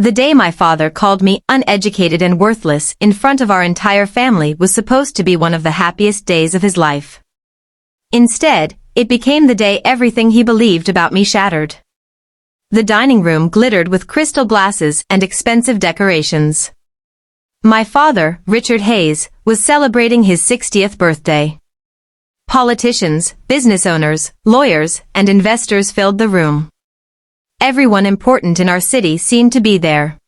The day my father called me uneducated and worthless in front of our entire family was supposed to be one of the happiest days of his life. Instead, it became the day everything he believed about me shattered. The dining room glittered with crystal glasses and expensive decorations. My father, Richard Hayes, was celebrating his 60th birthday. Politicians, business owners, lawyers, and investors filled the room. Everyone important in our city seemed to be there.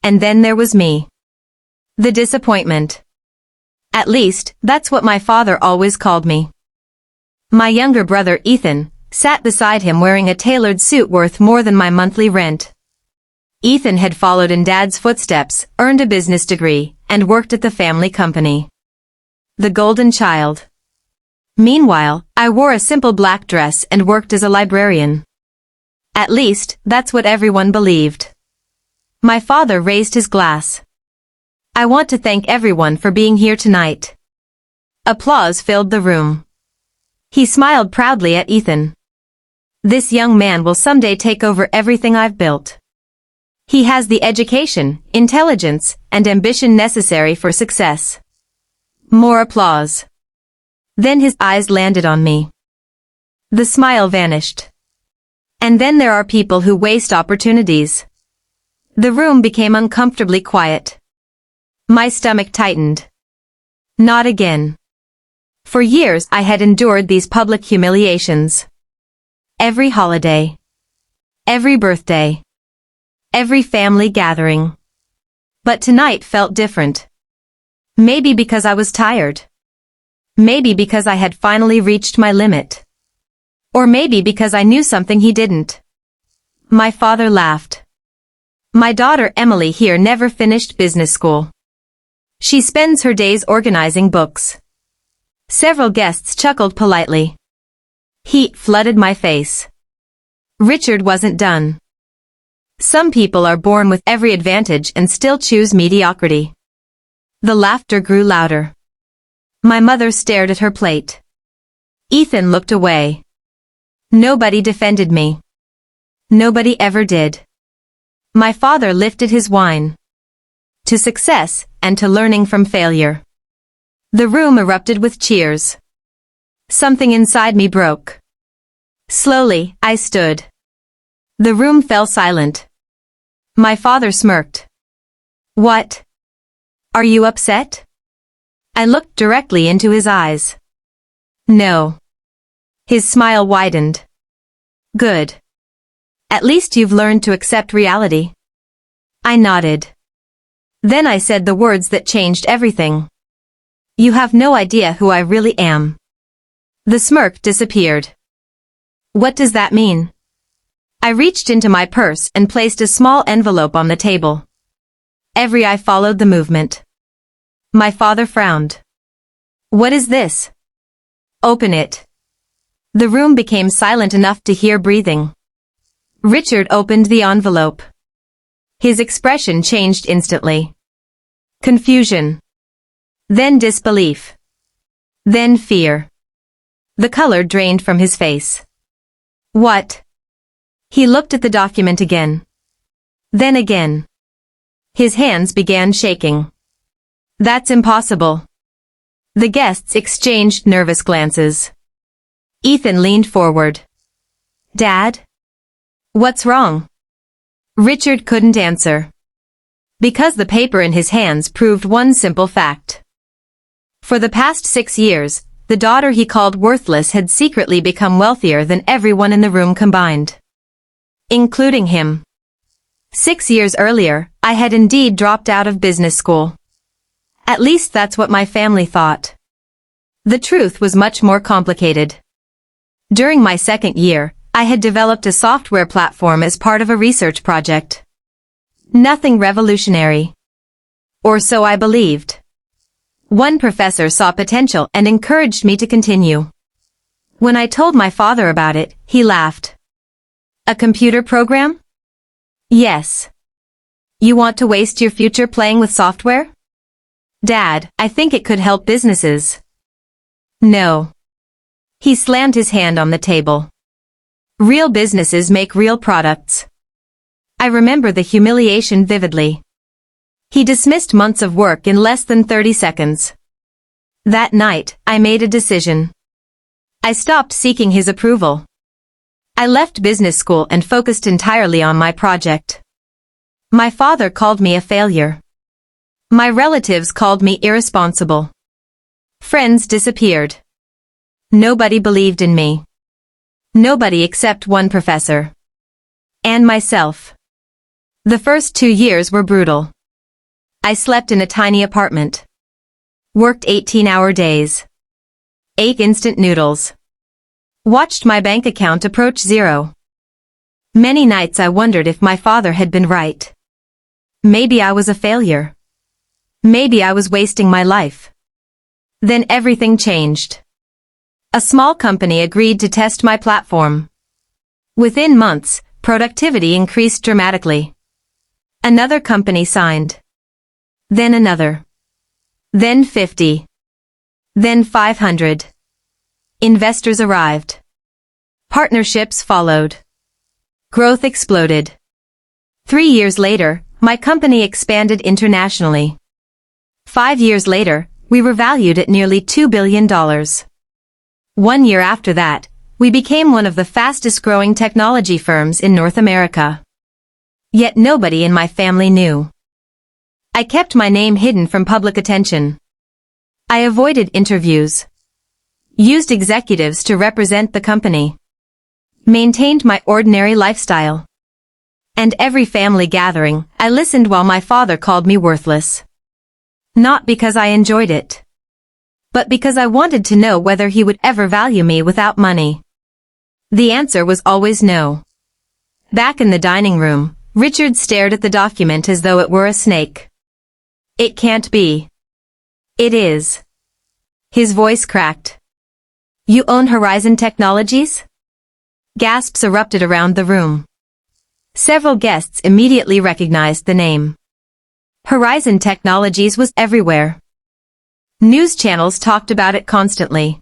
And then there was me. The disappointment. At least, that's what my father always called me. My younger brother Ethan sat beside him wearing a tailored suit worth more than my monthly rent. Ethan had followed in Dad's footsteps, earned a business degree, and worked at the family company. The golden child. Meanwhile, I wore a simple black dress and worked as a librarian. At least, that's what everyone believed. My father raised his glass. I want to thank everyone for being here tonight. Applause filled the room. He smiled proudly at Ethan. This young man will someday take over everything I've built. He has the education, intelligence, and ambition necessary for success. More applause. Then his eyes landed on me. The smile vanished. And then there are people who waste opportunities. The room became uncomfortably quiet. My stomach tightened. Not again. For years I had endured these public humiliations. Every holiday. Every birthday. Every family gathering. But tonight felt different. Maybe because I was tired. Maybe because I had finally reached my limit. Or maybe because I knew something he didn't. My father laughed. My daughter Emily here never finished business school. She spends her days organizing books. Several guests chuckled politely. Heat flooded my face. Richard wasn't done. Some people are born with every advantage and still choose mediocrity. The laughter grew louder. My mother stared at her plate. Ethan looked away. Nobody defended me. Nobody ever did. My father lifted his wine. To success and to learning from failure. The room erupted with cheers. Something inside me broke. Slowly, I stood. The room fell silent. My father smirked. What? Are you upset? I looked directly into his eyes. No. His smile widened. Good. At least you've learned to accept reality. I nodded. Then I said the words that changed everything. You have no idea who I really am. The smirk disappeared. What does that mean? I reached into my purse and placed a small envelope on the table. Every eye followed the movement. My father frowned. What is this? Open it. The room became silent enough to hear breathing. Richard opened the envelope. His expression changed instantly. Confusion. Then disbelief. Then fear. The color drained from his face. What? He looked at the document again. Then again. His hands began shaking. That's impossible. The guests exchanged nervous glances. Ethan leaned forward. Dad? What's wrong? Richard couldn't answer. Because the paper in his hands proved one simple fact. For the past 6 years, the daughter he called worthless had secretly become wealthier than everyone in the room combined. Including him. 6 years earlier, I had indeed dropped out of business school. At least that's what my family thought. The truth was much more complicated. During my second year, I had developed a software platform as part of a research project. Nothing revolutionary. Or so I believed. One professor saw potential and encouraged me to continue. When I told my father about it, he laughed. A computer program? Yes. You want to waste your future playing with software? Dad, I think it could help businesses. No. He slammed his hand on the table. Real businesses make real products. I remember the humiliation vividly. He dismissed months of work in less than 30 seconds. That night, I made a decision. I stopped seeking his approval. I left business school and focused entirely on my project. My father called me a failure. My relatives called me irresponsible. Friends disappeared. Nobody believed in me. Nobody except one professor. And myself. The first 2 years were brutal. I slept in a tiny apartment. Worked 18-hour days. Ate instant noodles. Watched my bank account approach zero. Many nights I wondered if my father had been right. Maybe I was a failure. Maybe I was wasting my life. Then everything changed. A small company agreed to test my platform. Within months, productivity increased dramatically. Another company signed. Then another. Then 50. Then 500. Investors arrived. Partnerships followed. Growth exploded. 3 years later, my company expanded internationally. 5 years later, we were valued at nearly $2 billion. 1 year after that, we became one of the fastest-growing technology firms in North America. Yet nobody in my family knew. I kept my name hidden from public attention. I avoided interviews. Used executives to represent the company. Maintained my ordinary lifestyle. And every family gathering, I listened while my father called me worthless. Not because I enjoyed it. But because I wanted to know whether he would ever value me without money. The answer was always no. Back in the dining room, Richard stared at the document as though it were a snake. It can't be. It is. His voice cracked. You own Horizon Technologies? Gasps erupted around the room. Several guests immediately recognized the name. Horizon Technologies was everywhere. News channels talked about it constantly.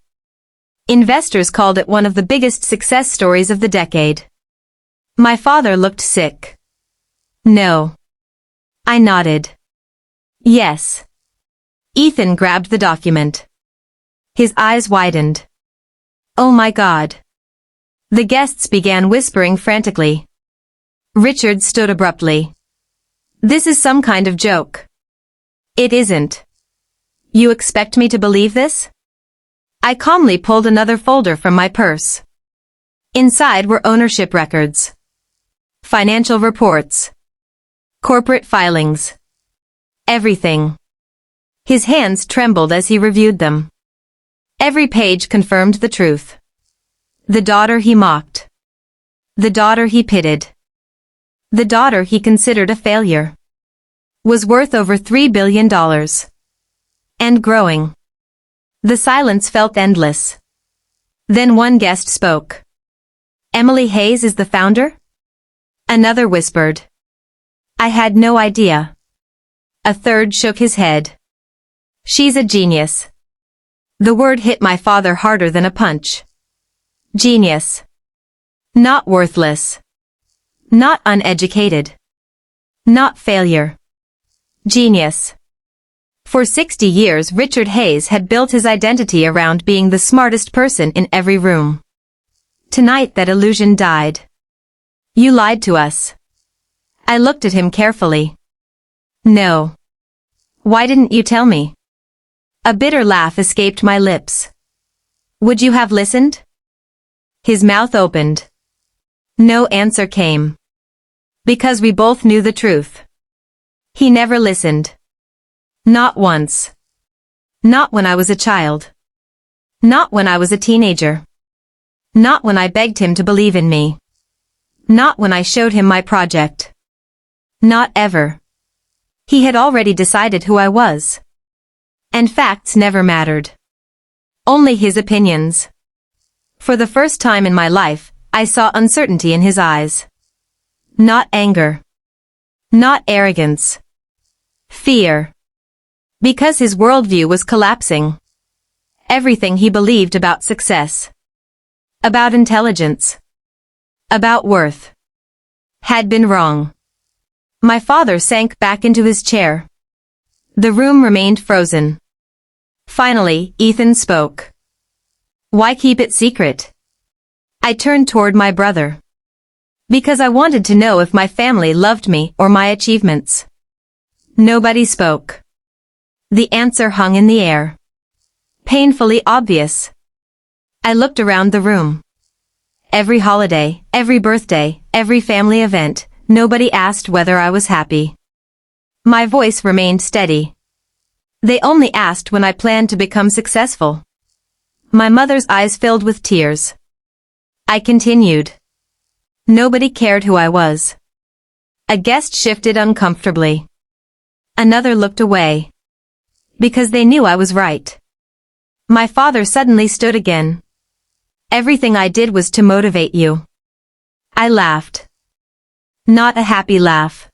Investors called it one of the biggest success stories of the decade. My father looked sick. No. I nodded. Yes. Ethan grabbed the document. His eyes widened. Oh my God. The guests began whispering frantically. Richard stood abruptly. This is some kind of joke. It isn't. You expect me to believe this? I calmly pulled another folder from my purse. Inside were ownership records. Financial reports. Corporate filings. Everything. His hands trembled as he reviewed them. Every page confirmed the truth. The daughter he mocked. The daughter he pitied. The daughter he considered a failure. Was worth over $3 billion. And growing. The silence felt endless. Then one guest spoke. Emily Hayes is the founder? Another whispered. I had no idea. A third shook his head. She's a genius. The word hit my father harder than a punch. Genius. Not worthless. Not uneducated. Not failure. Genius. For 60 years Richard Hayes had built his identity around being the smartest person in every room. Tonight that illusion died. You lied to us. I looked at him carefully. No. Why didn't you tell me? A bitter laugh escaped my lips. Would you have listened? His mouth opened. No answer came. Because we both knew the truth. He never listened. Not once. Not when I was a child. Not when I was a teenager. Not when I begged him to believe in me. Not when I showed him my project. Not ever. He had already decided who I was. And facts never mattered. Only his opinions. For the first time in my life, I saw uncertainty in his eyes. Not anger. Not arrogance. Fear. Because his worldview was collapsing. Everything he believed about success. About intelligence. About worth. Had been wrong. My father sank back into his chair. The room remained frozen. Finally, Ethan spoke. Why keep it secret? I turned toward my brother. Because I wanted to know if my family loved me or my achievements. Nobody spoke. The answer hung in the air. Painfully obvious. I looked around the room. Every holiday, every birthday, every family event, nobody asked whether I was happy. My voice remained steady. They only asked when I planned to become successful. My mother's eyes filled with tears. I continued. Nobody cared who I was. A guest shifted uncomfortably. Another looked away. Because they knew I was right. My father suddenly stood again. Everything I did was to motivate you. I laughed. Not a happy laugh.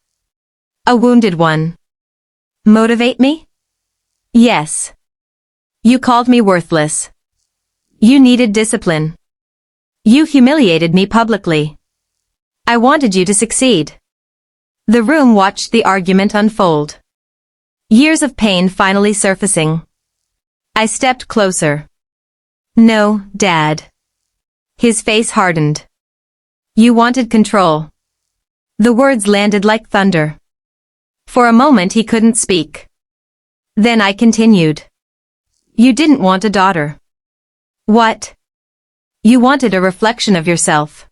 A wounded one. Motivate me? Yes. You called me worthless. You needed discipline. You humiliated me publicly. I wanted you to succeed. The room watched the argument unfold. Years of pain finally surfacing. I stepped closer. No, Dad. His face hardened. You wanted control. The words landed like thunder. For a moment he couldn't speak. Then I continued. You didn't want a daughter. What? You wanted a reflection of yourself.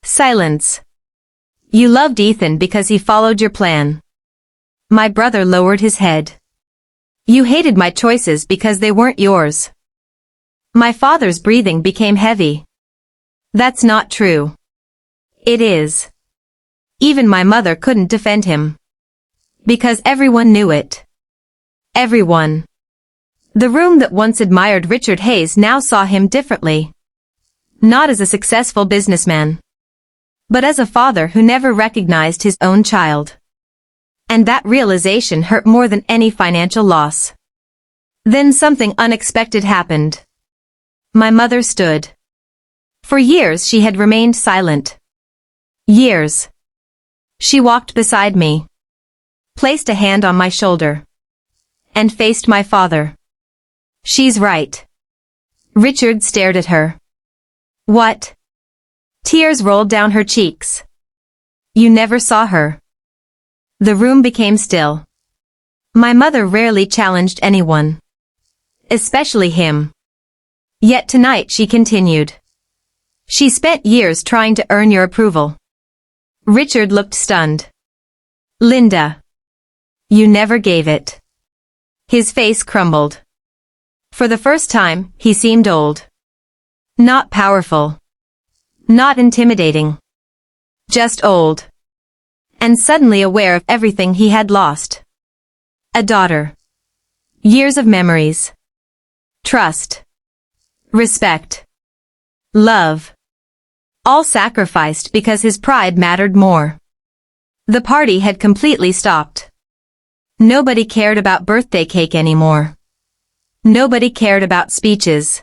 Silence. You loved Ethan because he followed your plan. My brother lowered his head. You hated my choices because they weren't yours. My father's breathing became heavy. That's not true. It is. Even my mother couldn't defend him. Because everyone knew it. Everyone. The room that once admired Richard Hayes now saw him differently. Not as a successful businessman. But as a father who never recognized his own child. And that realization hurt more than any financial loss. Then something unexpected happened. My mother stood. For years she had remained silent. Years. She walked beside me. Placed a hand on my shoulder. And faced my father. She's right. Richard stared at her. What? Tears rolled down her cheeks. You never saw her. The room became still. My mother rarely challenged anyone. Especially him. Yet tonight she continued. She spent years trying to earn your approval. Richard looked stunned. Linda. You never gave it. His face crumbled. For the first time, he seemed old. Not powerful. Not intimidating. Just old. And suddenly aware of everything he had lost. A daughter. Years of memories. Trust. Respect. Love. All sacrificed because his pride mattered more. The party had completely stopped. Nobody cared about birthday cake anymore. Nobody cared about speeches.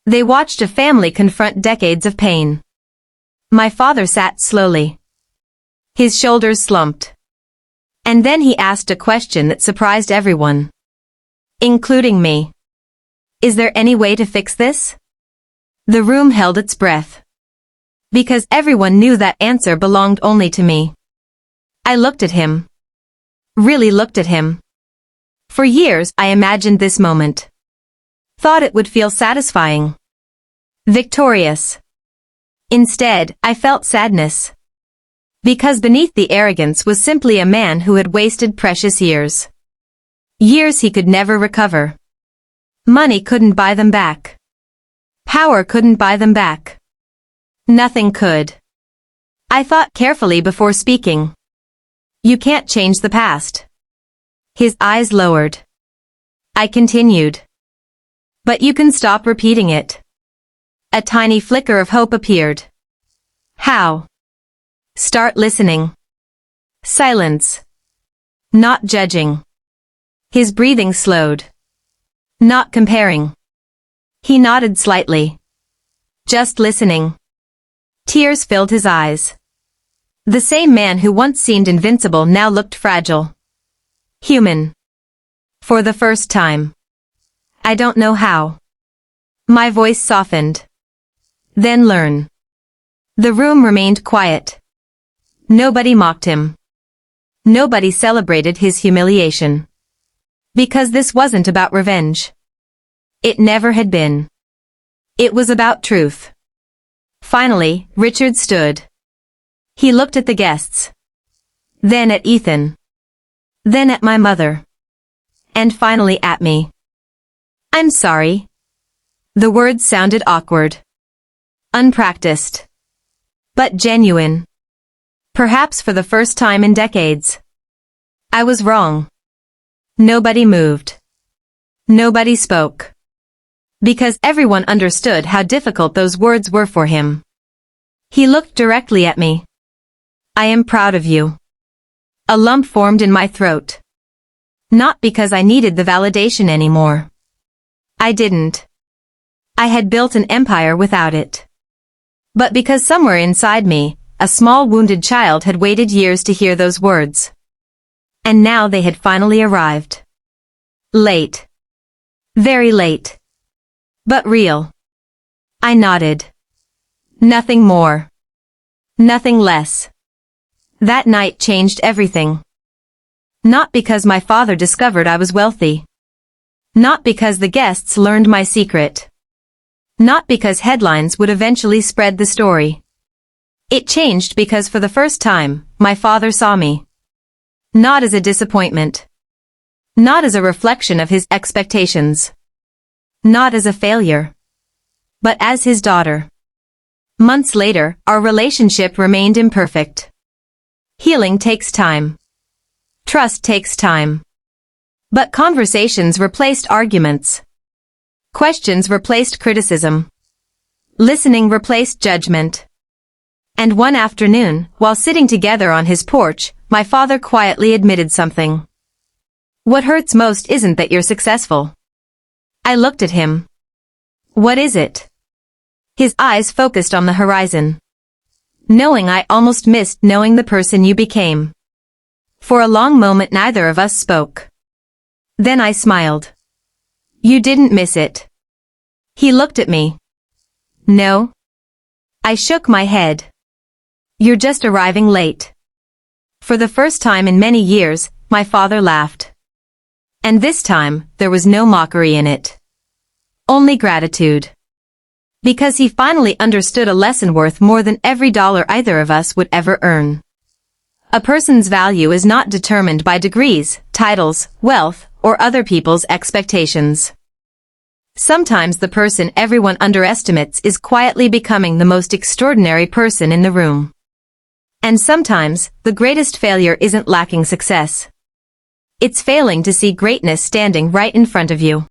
They watched a family confront decades of pain. My father sat slowly. His shoulders slumped. And then he asked a question that surprised everyone. Including me. Is there any way to fix this? The room held its breath. Because everyone knew that answer belonged only to me. I looked at him. Really looked at him. For years I imagined this moment. Thought it would feel satisfying. Victorious. Instead, I felt sadness. Because beneath the arrogance was simply a man who had wasted precious years. Years he could never recover. Money couldn't buy them back. Power couldn't buy them back. Nothing could. I thought carefully before speaking. You can't change the past. His eyes lowered. I continued. But you can stop repeating it. A tiny flicker of hope appeared. How? Start listening. Silence. Not judging. His breathing slowed. Not comparing. He nodded slightly. Just listening. Tears filled his eyes. The same man who once seemed invincible now looked fragile. Human. For the first time. I don't know how. My voice softened. Then learn. The room remained quiet. Nobody mocked him. Nobody celebrated his humiliation. Because this wasn't about revenge. It never had been. It was about truth. Finally, Richard stood. He looked at the guests. Then at Ethan. Then at my mother. And finally at me. I'm sorry. The words sounded awkward. Unpracticed. But genuine. Perhaps for the first time in decades. I was wrong. Nobody moved. Nobody spoke. Because everyone understood how difficult those words were for him. He looked directly at me. I am proud of you. A lump formed in my throat. Not because I needed the validation anymore. I didn't. I had built an empire without it. But because somewhere inside me, a small wounded child had waited years to hear those words. And now they had finally arrived. Late. Very late. But real. I nodded. Nothing more. Nothing less. That night changed everything. Not because my father discovered I was wealthy. Not because the guests learned my secret. Not because headlines would eventually spread the story. It changed because for the first time, my father saw me. Not as a disappointment. Not as a reflection of his expectations. Not as a failure. But as his daughter. Months later, our relationship remained imperfect. Healing takes time. Trust takes time. But conversations replaced arguments. Questions replaced criticism. Listening replaced judgment. And one afternoon, while sitting together on his porch, my father quietly admitted something. What hurts most isn't that you're successful. I looked at him. What is it? His eyes focused on the horizon. Knowing I almost missed knowing the person you became. For a long moment neither of us spoke. Then I smiled. You didn't miss it. He looked at me. No. I shook my head. You're just arriving late. For the first time in many years, my father laughed. And this time, there was no mockery in it. Only gratitude. Because he finally understood a lesson worth more than every dollar either of us would ever earn. A person's value is not determined by degrees, titles, wealth, or other people's expectations. Sometimes the person everyone underestimates is quietly becoming the most extraordinary person in the room. And sometimes, the greatest failure isn't lacking success. It's failing to see greatness standing right in front of you.